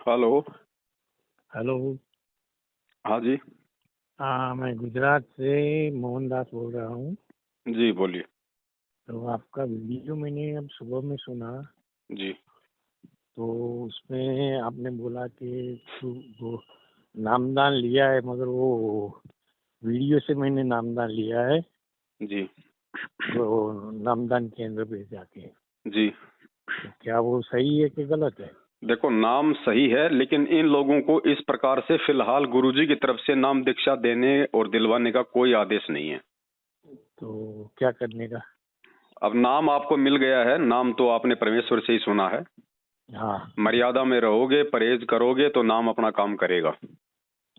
Hello. Hello. हाँ जी। हाँ, मैं गुजरात से मोहनदास बोल रहा हूँ। जी बोलिए। तो आपका वीडियो मैंने अब सुबह में सुना, जी। तो उसमें आपने बोला कि वो नामदान लिया है, मगर वो वीडियो से मैंने नामदान लिया है, जी। वो नामदान केंद्र पे जाके। जी। तो क्या वो सही है कि गलत है? देखो, नाम सही है, लेकिन इन लोगों को इस प्रकार से फिलहाल गुरुजी की तरफ से नाम दीक्षा देने और दिलवाने का कोई आदेश नहीं है। तो क्या करने का? अब नाम आपको मिल गया है, नाम तो आपने परमेश्वर से ही सुना है। हाँ। मर्यादा में रहोगे, परहेज करोगे तो नाम अपना काम करेगा।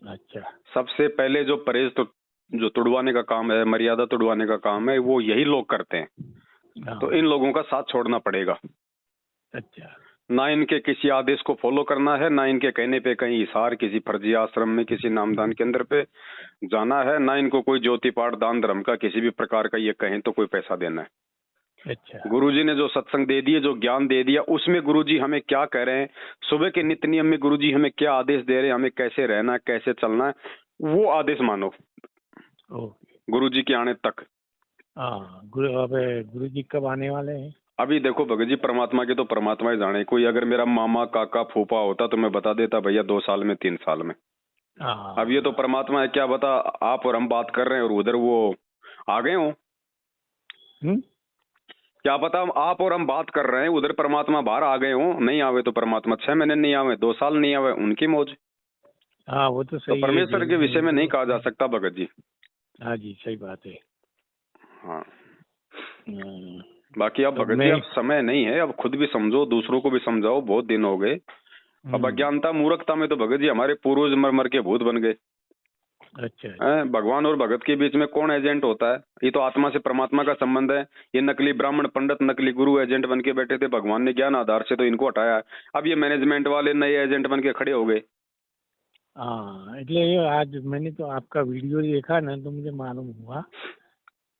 अच्छा। सबसे पहले जो परहेज तो जो तुड़वाने का काम है, मर्यादा तुड़वाने का काम है, वो यही लोग करते हैं। हाँ। तो इन लोगों का साथ छोड़ना पड़ेगा। अच्छा। ना इनके किसी आदेश को फॉलो करना है, ना इनके कहने पे कहीं हिसार किसी फर्जी आश्रम में किसी नामदान केंद्र पे जाना है, ना इनको कोई ज्योति पाठ दान धर्म का किसी भी प्रकार का ये कहें तो कोई पैसा देना है। अच्छा। गुरुजी ने जो सत्संग दे दिए, जो ज्ञान दे दिया, उसमें गुरुजी हमें क्या कह रहे हैं, सुबह के नित्य नियम में गुरुजी हमें क्या आदेश दे रहे हैं, हमें कैसे रहना है, कैसे चलना है, वो आदेश मानो गुरुजी के आने तक। हाँ, गुरु जी कब आने वाले हैं? अभी देखो भगत जी, परमात्मा के तो परमात्मा ही जाने। कोई अगर मेरा मामा काका फूफा होता तो मैं बता देता भैया 2 साल में 3 साल में। हाँ। अब ये तो परमात्मा है, क्या बता, आप और हम बात कर रहे हैं और उधर वो आ गए हो। क्या पता, आप और हम बात कर रहे हैं, उधर परमात्मा बाहर आ गए हो। नहीं आवे तो परमात्मा 6 महीने नहीं आवे, 2 साल नहीं आवे, उनकी मौज। हाँ, वो तो तो सही है। परमेश्वर के विषय में नहीं कहा जा सकता भगत जी। हाँ जी, सही बात है। हाँ। बाकी अब तो भगत जी, अब समय नहीं है, अब खुद भी समझो, दूसरों को भी समझाओ। बहुत दिन हो गए। अब अज्ञानता मूर्खता में तो भगत जी हमारे पूर्वज मर मर के भूत बन गए। अच्छा। भगवान और भगत के बीच में कौन एजेंट होता है? ये तो आत्मा से परमात्मा का संबंध है। ये नकली ब्राह्मण पंडित, नकली गुरु एजेंट बन के बैठे थे। भगवान ने ज्ञान आधार से तो इनको हटाया है। अब ये मैनेजमेंट वाले नए एजेंट बन के खड़े हो गए। हाँ, એટલે आज मैंने तो आपका वीडियो देखा ना, तो मुझे मालूम हुआ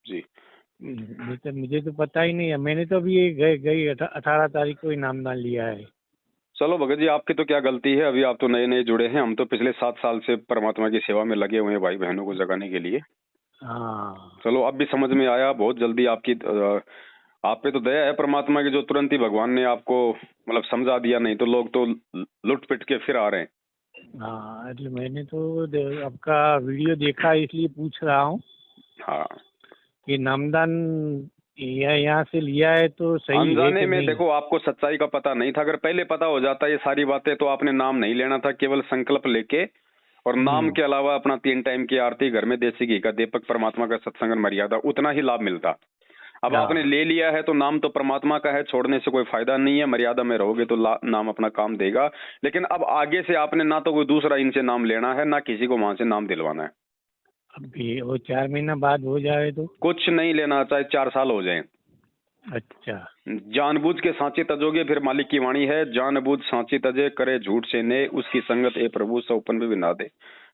जी। नहीं तो मुझे तो पता ही नहीं है। मैंने तो अभी गई 18 तारीख को ही नामदान लिया है। चलो भगत जी, आपकी तो क्या गलती है, अभी आप तो नए नए जुड़े हैं। हम तो पिछले 7 साल से परमात्मा की सेवा में लगे हुए हैं, भाई बहनों को जगाने के लिए। हाँ। चलो, अब भी समझ में आया बहुत जल्दी। आपकी आप पे तो दया है परमात्मा की, जो तुरंत ही भगवान ने आपको मतलब समझा दिया। नहीं तो लोग तो लुट पिट के फिर आ रहे हैं। हाँ, એટલે मैंने तो आपका वीडियो देखा, इसलिए पूछ रहा हूँ हाँ, कि नामदान यहाँ से लिया है तो सही है अनजाने कि में नहीं? देखो, आपको सच्चाई का पता नहीं था। अगर पहले पता हो जाता ये सारी बातें तो आपने नाम नहीं लेना था। केवल संकल्प लेके और नाम के अलावा अपना 3 टाइम की आरती, घर में देसी घी का दीपक, परमात्मा का सत्संग, मर्यादा, उतना ही लाभ मिलता। अब आपने ले लिया है तो नाम तो परमात्मा का है, छोड़ने से कोई फायदा नहीं है। मर्यादा में रहोगे तो नाम अपना काम देगा। लेकिन अब आगे से आपने ना तो कोई दूसरा इनसे नाम लेना है, ना किसी को वहां से नाम दिलवाना है। अभी वो 4 महीना बाद हो जाए तो? कुछ नहीं लेना, चाहे 4 साल हो जाए। अच्छा। जानबूझ के सांची तजोगे, फिर मालिक की वाणी है, जानबूझ सांची तजे, करे झूठ से ने, उसकी संगत ए प्रभु सौपन भी ना दे।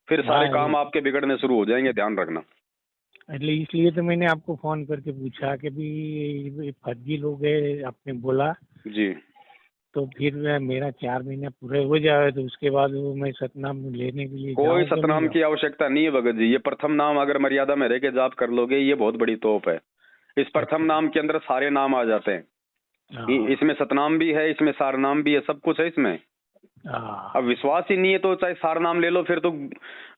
फिर सारे काम आपके बिगड़ने शुरू हो जाएंगे, ध्यान रखना। इसलिए तो मैंने आपको फोन करके पूछा कि भी फर्जी लोग है, आपने बोला जी। तो फिर मेरा 4 महीना पूरे हो जाए तो उसके बाद वो मैं सतनाम लेने के लिए कोई जाऊं? सतनाम की आवश्यकता नहीं है भगत जी। ये प्रथम नाम अगर मर्यादा में रह के जाप कर लोगे, ये बहुत बड़ी तोप है। इस प्रथम नाम के अंदर सारे नाम आ जाते हैं। इसमें सतनाम भी है, इसमें सार नाम भी है, सब कुछ है इसमें। अब विश्वास ही नहीं है तो चाहे सार नाम ले लो। फिर तो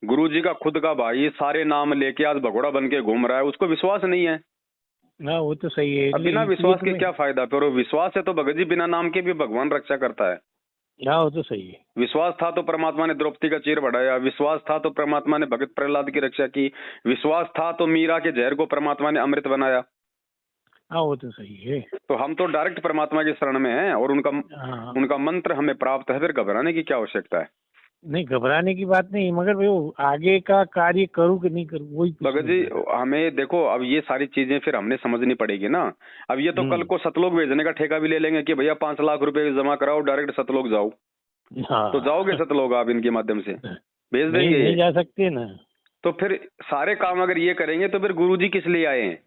गुरु जी का खुद का भाई सारे नाम लेके आज भगोड़ा बन के घूम रहा है, उसको विश्वास नहीं है। ना, वो तो सही है। अब बिना विश्वास के क्या फायदा? फिर विश्वास है तो भगत जी बिना नाम के भी भगवान रक्षा करता है। हाँ, वो तो सही है। विश्वास था तो परमात्मा ने द्रौपदी का चीर बढ़ाया। विश्वास था तो परमात्मा ने भगत प्रहलाद की रक्षा की। विश्वास था तो मीरा के जहर को परमात्मा ने अमृत बनाया। हाँ, वो तो सही है। तो हम तो डायरेक्ट परमात्मा की शरण में हैं और उनका मंत्र हमें प्राप्त है। फिर घबराने की क्या आवश्यकता है? नहीं, घबराने की बात नहीं, मगर वो आगे का कार्य करूँ कि नहीं करूँ, वही भगत जी हमें देखो, अब ये सारी चीजें फिर हमने समझनी पड़ेगी ना। अब ये तो कल को सतलोक भेजने का ठेका भी ले लेंगे कि भैया 5 लाख रुपए जमा कराओ, डायरेक्ट सतलोक जाओ। तो जाओगे सतलोक आप इनके माध्यम से? भेज देंगे? नहीं जा सकते ना। तो फिर सारे काम अगर ये करेंगे तो फिर गुरुजी किस लिए आए हैं?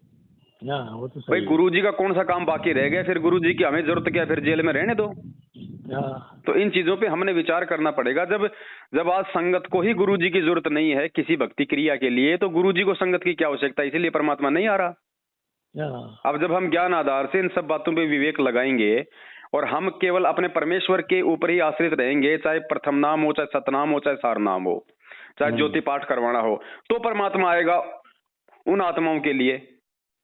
वो तो भाई गुरुजी का कौन सा काम बाकी रह गया? फिर गुरुजी की हमें जरूरत क्या? फिर जेल में रहने दो। हाँ तो इन चीजों पे हमने विचार करना पड़ेगा। जब जब आज संगत को ही गुरुजी की जरूरत नहीं है किसी भक्ति क्रिया के लिए, तो गुरुजी को संगत की क्या आवश्यकता है? इसीलिए परमात्मा नहीं आ रहा। हाँ अब जब हम ज्ञान आधार से इन सब बातों पे विवेक लगाएंगे और हम केवल अपने परमेश्वर के ऊपर ही आश्रित रहेंगे, चाहे प्रथम नाम हो, चाहे सतनाम हो, चाहे सार नाम हो, चाहे ज्योति पाठ करवाना हो, तो परमात्मा आएगा उन आत्माओं के लिए।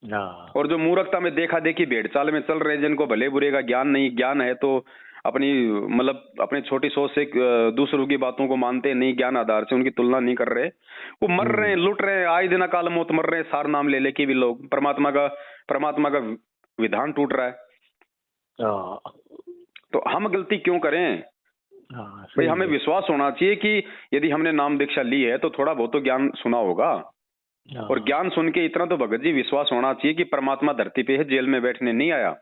हाँ और जो मूर्खता में देखा देखी भेड़ चाल में चल रहे हैं, जिनको भले बुरे का ज्ञान नहीं, ज्ञान है तो अपनी मतलब अपने छोटी सोच से दूसरों की बातों को मानते नहीं, ज्ञान आधार से उनकी तुलना नहीं कर रहे, वो मर रहे हैं, लुट रहे हैं, आए दिन काल मौत मर रहे हैं, सार नाम ले लेके भी लोग। परमात्मा का विधान टूट रहा है। हाँ तो हम गलती क्यों करें? हाँ भाई सही हमें है। विश्वास होना चाहिए कि यदि हमने नाम दीक्षा ली है तो थोड़ा बहुत तो ज्ञान सुना होगा। हाँ और ज्ञान सुन के इतना तो भगत जी विश्वास होना चाहिए कि परमात्मा धरती पे है, जेल में बैठने नहीं आया,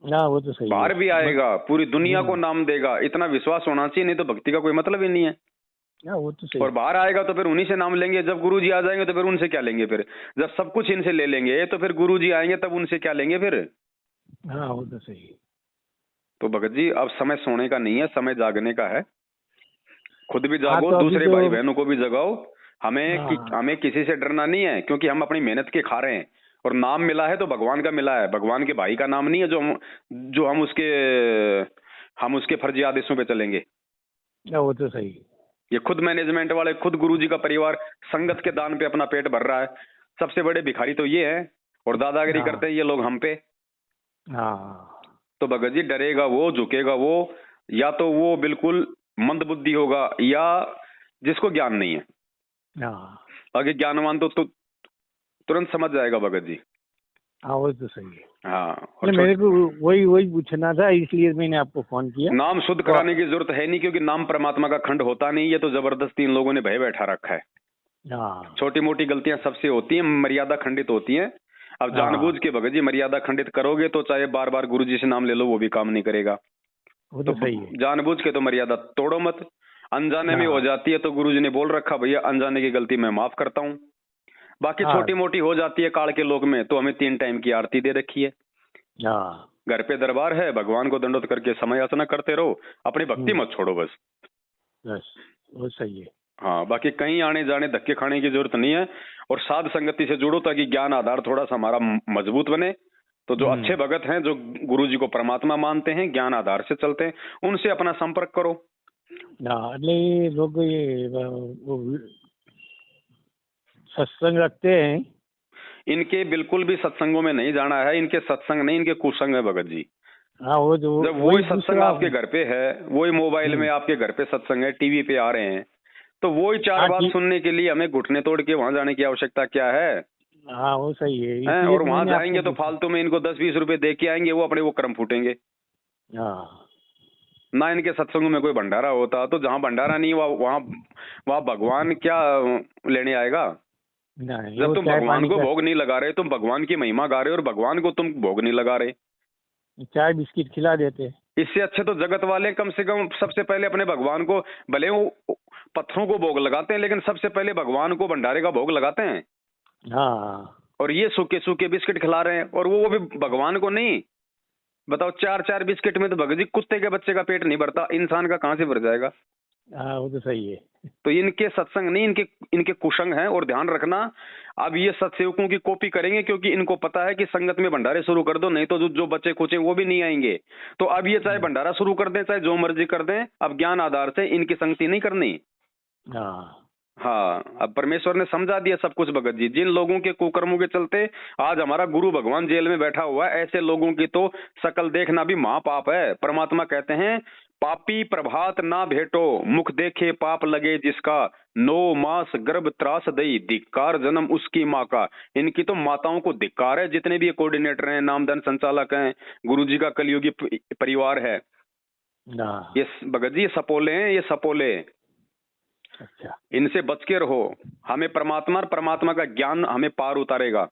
हाँ, वो तो सही है। बाहर भी आएगा, पूरी दुनिया को नाम देगा, इतना विश्वास होना चाहिए। नहीं तो भक्ति का कोई मतलब ही नहीं है। हाँ वो तो सही और बाहर आएगा तो फिर उन्हीं से नाम लेंगे। जब गुरुजी आ जाएंगे तो फिर उनसे क्या लेंगे? फिर जब सब कुछ इनसे ले लेंगे तो फिर गुरुजी आएंगे तब उनसे क्या लेंगे फिर? हाँ वो तो सही है। तो भगत जी अब समय सोने का नहीं है, समय जागने का है। खुद भी हाँ जागो, तो अभी दूसरे तो भाई बहनों को भी जगाओ। हाँ हमें किसी से डरना नहीं है, क्योंकि हम अपनी मेहनत के खा रहे हैं। और नाम मिला है तो भगवान का मिला है, भगवान के भाई का नाम नहीं है जो हम उसके फर्जी आदेशों पे चलेंगे। हाँ, वो तो सही है। ये खुद मैनेजमेंट वाले, खुद गुरुजी का परिवार संगत के दान पे अपना पेट भर रहा है। सबसे बड़े भिखारी तो ये हैं, और दादागिरी करते हैं ये लोग हम पे। हाँ तो भगत जी डरेगा वो, झुकेगा वो, या तो वो बिल्कुल मंद बुद्धि होगा, या जिसको ज्ञान नहीं है। हाँ आगे ज्ञानवान तो तुरंत समझ जाएगा भगत जी। हाँ वो तो सही है। हाँ। नहीं, मेरे को वही वही पूछना था, इसलिए मैंने आपको फोन किया। नाम शुद्ध कराने की जरूरत है नहीं, क्योंकि नाम परमात्मा का खंड होता नहीं। ये तो जबरदस्ती इन लोगों ने भय बैठा रखा है। हाँ छोटी मोटी गलतियां सबसे होती हैं, मर्यादा खंडित होती हैं। अब जानबूझ के भगत जी मर्यादा खंडित करोगे तो चाहे बार बार गुरुजी से नाम ले लो, वो भी काम नहीं करेगा। वो तो सही है। जानबूझ के तो मर्यादा तोड़ो मत। अनजाने में हो जाती है तो गुरुजी ने बोल रखा, भैया अनजाने की गलती मैं माफ करता हूँ। बाकी छोटी मोटी हो जाती है काल के लोक में, तो हमें 3 टाइम की आरती दे रखी है। हाँ घर पे दरबार है, भगवान को दंडोत करके समय याचना करते रहो, अपनी भक्ति मत छोड़ो बस। बस वो सही है। हाँ, बाकी कहीं आने जाने धक्के खाने की जरूरत नहीं है। और साध संगति से जुड़ो ताकि ज्ञान आधार थोड़ा सा हमारा मजबूत बने। तो जो अच्छे भगत हैं, जो गुरुजी को परमात्मा मानते हैं, ज्ञान आधार से चलते हैं, उनसे अपना संपर्क करो। हाँ એટલે ये लोग ये वो सत्संग रखते हैं। इनके बिल्कुल भी सत्संगों में नहीं जाना है। इनके सत्संग नहीं, इनके कुसंग है भगत जी। हाँ वो जो जब वही सत्संग आपके घर पे है, वही मोबाइल में आपके घर पे सत्संग है, टीवी पे आ रहे हैं, तो वही 4 बात सुनने के लिए हमें घुटने तोड़ के वहां जाने की आवश्यकता क्या है? हाँ वो सही है। और वहां जाएंगे तो फालतू में इनको 10-20 रुपए दे के आएंगे, वो अपने वो कर्म फूटेंगे। हाँ ना इनके सत्संग में कोई भंडारा होता, तो जहाँ भंडारा नहीं वहाँ भगवान क्या लेने आएगा? जब तुम भगवान को भोग नहीं लगा रहे, तुम भगवान की महिमा गा रहे हो, और भगवान को तुम भोग नहीं लगा रहे, चाय बिस्किट खिला देते। इससे अच्छे तो जगत वाले कम से कम सबसे पहले अपने भगवान को, भले वो पत्थरों को भोग लगाते हैं, लेकिन सबसे पहले भगवान को भंडारे का भोग लगाते हैं। हाँ और ये सूखे सूखे बिस्किट खिला रहे हैं, और वो भी भगवान को नहीं। बताओ, 4-4 बिस्किट में तो भगत जी कुत्ते के बच्चे का पेट नहीं भरता, इंसान का कहाँ से भर जाएगा? हाँ वो तो सही है। तो इनके सत्संग नहीं, इनके कुसंग हैं। और ध्यान रखना, अब ये सत्सेवकों की कॉपी करेंगे, क्योंकि इनको पता है कि संगत में भंडारे शुरू कर दो, नहीं तो जो बच्चे कुचे वो भी नहीं आएंगे। तो अब ये चाहे भंडारा शुरू कर दें, चाहे जो मर्जी कर दें, अब ज्ञान आधार से इनकी संगति नहीं करनी। हाँ, अब परमेश्वर ने समझा दिया सब कुछ भगत जी। जिन लोगों के कुकर्मों के चलते आज हमारा गुरु भगवान जेल में बैठा हुआ है, ऐसे लोगों की तो शकल देखना भी महापाप है। परमात्मा कहते हैं, पापी प्रभात ना भेटो, मुख देखे पाप लगे जिसका, 9 मास गर्भ त्रास दई, धिक्कार जन्म उसकी माँ का। इनकी तो माताओं को धिक्कार है, जितने भी कोऑर्डिनेटर हैं, नामदान संचालक हैं, गुरुजी का कलयुगी परिवार है। ये भगत जी सपोले हैं, ये सपोले। अच्छा, इनसे बच के रहो। हमें परमात्मा का ज्ञान हमें पार उतारेगा।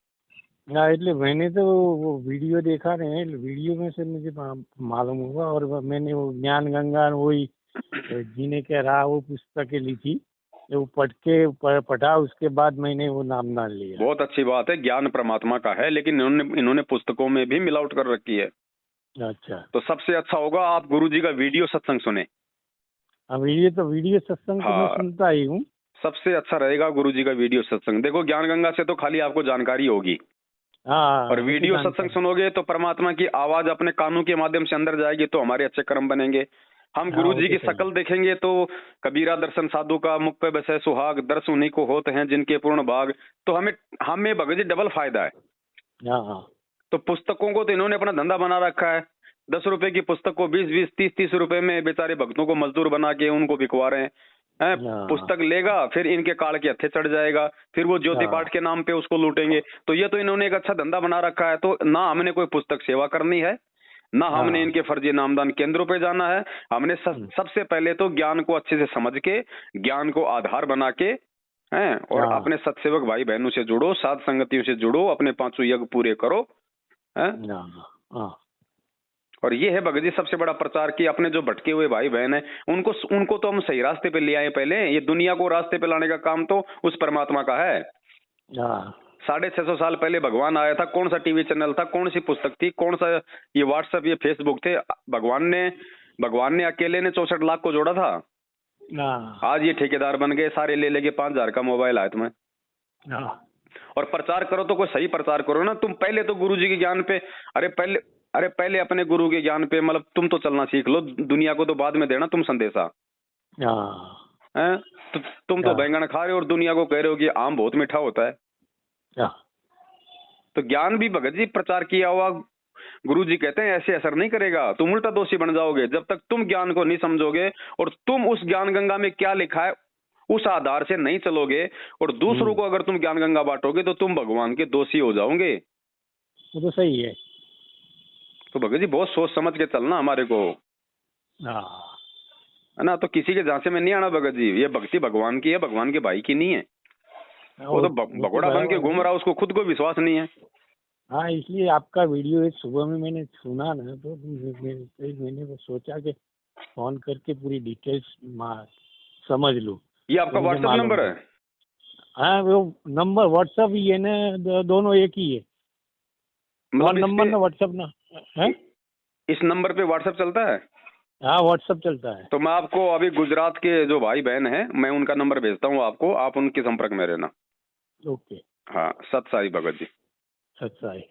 એટલે मैंने तो वो वीडियो देखा नहीं, वीडियो में से मुझे मालूम हुआ। और मैंने वो ज्ञान गंगा वही जीने के राह वो पुस्तकें ली थी, वो पढ़ा, उसके बाद मैंने वो नामदान लिया। बहुत अच्छी बात है, ज्ञान परमात्मा का है, लेकिन इन्होंने पुस्तकों में भी मिलावट कर रखी है। अच्छा। तो सबसे अच्छा होगा आप गुरुजी का वीडियो सत्संग सुने। अब वीडियो सत्संग तो मैं हाँ, सुनता ही हूँ। सबसे अच्छा रहेगा गुरुजी का वीडियो सत्संग। देखो ज्ञान गंगा से तो खाली आपको जानकारी होगी, और हाँ, वो तो वीडियो सत्संग जानकारी। सुनोगे तो परमात्मा की आवाज अपने कानों के माध्यम से अंदर जाएगी, तो हमारे अच्छे कर्म बनेंगे। हम हाँ, वो गुरुजी तो की सही शक्ल है। देखेंगे तो कबीरा दर्शन साधु का, मुख पे बसे सुहाग, दर्श उन्हीं को होते हैं जिनके पूर्ण भाग। तो हमें भगत जी डबल फायदा है। हाँ, हाँ, तो पुस्तकों को तो इन्होंने अपना धंधा बना रखा है। 10 रुपए की पुस्तक को 20-20, 30-30 रुपए में बेचारे भक्तों को मजदूर बना के उनको बिकवा रहे हैं। हाँ, पुस्तक लेगा, फिर इनके काल के हत्थे चढ़ जाएगा, फिर वो ज्योति हाँ, पाठ के नाम पे उसको लूटेंगे। तो ये तो इन्होंने एक अच्छा धंधा बना रखा है। तो ना हमने कोई पुस्तक सेवा करनी है, ना हमने हाँ, इनके फर्जी नामदान केंद्रों पे जाना है। हमने सबसे पहले तो ज्ञान को अच्छे से समझ के, ज्ञान को आधार बना के हैं, और हाँ, अपने सत्सेवक भाई बहनों से जुड़ो, साध संगतियों से जुड़ो, अपने 5 यज्ञ पूरे करो हैं। हाँ, हाँ, और ये है भगत जी सबसे बड़ा प्रचार कि अपने जो भटके हुए भाई बहन है उनको तो हम सही रास्ते पे ले आए। पहले ये दुनिया को रास्ते पे लाने का काम तो उस परमात्मा का है। हाँ, 650 साल पहले भगवान आया था, कौन सा टीवी चैनल था, कौन सी पुस्तक थी, कौन सा ये व्हाट्सएप, ये फेसबुक थे। भगवान ने अकेले ने 64 लाख को जोड़ा था। हाँ, आज ये ठेकेदार बन गए, सारे ले लेके 5,000 का मोबाइल आया तुम्हें। हाँ, और प्रचार करो तो कोई सही प्रचार करो ना। तुम पहले तो गुरु जी के ज्ञान पे, अरे पहले अपने गुरु के ज्ञान पे मतलब तुम तो चलना सीख लो, दुनिया को तो बाद में देना तुम संदेशा हाँ, हैं। तो तुम तो बैंगन खा रहे हो और दुनिया को कह रहे हो कि आम बहुत मीठा होता है। हाँ, तो ज्ञान भी भगत जी प्रचार किया हुआ गुरु जी कहते हैं ऐसे असर नहीं करेगा, तुम उल्टा दोषी बन जाओगे जब तक तुम ज्ञान को नहीं समझोगे, और तुम उस ज्ञान गंगा में क्या लिखा है उस आधार से नहीं चलोगे, और दूसरों को अगर तुम ज्ञान गंगा बांटोगे तो तुम भगवान के दोषी हो जाओगे। वो तो सही है। तो भगत जी बहुत सोच समझ के चलना हमारे को, हाँ, है ना। तो किसी के झांसे में नहीं आना भगत जी। ये भक्ति भगवान की है, भगवान के भाई की नहीं है। वो तो वो तो भगोड़ा बन के बराबर घूम है। रहा है, उसको खुद को विश्वास नहीं है। हाँ, इसलिए आपका वीडियो एक सुबह में मैंने सुना ना, तो मैंने वो सोचा कि फोन करके पूरी डिटेल्स समझ लूँ, ये तो आपका मुझे व्हाट्सएप मालूम नंबर है। है? हाँ, वो नंबर व्हाट्सअप ही है ना, दोनों एक ही है। मतलब फोन इस नंबर पे, ना व्हाट्सअप ना है। इस नंबर पे व्हाट्सएप चलता है? हाँ, व्हाट्सअप चलता है। तो मैं आपको अभी गुजरात के जो भाई बहन हैं, मैं उनका नंबर भेजता हूँ आपको, आप उनके संपर्क में रहना। ओके। हाँ, सत साई भगत जी। अच्छा है।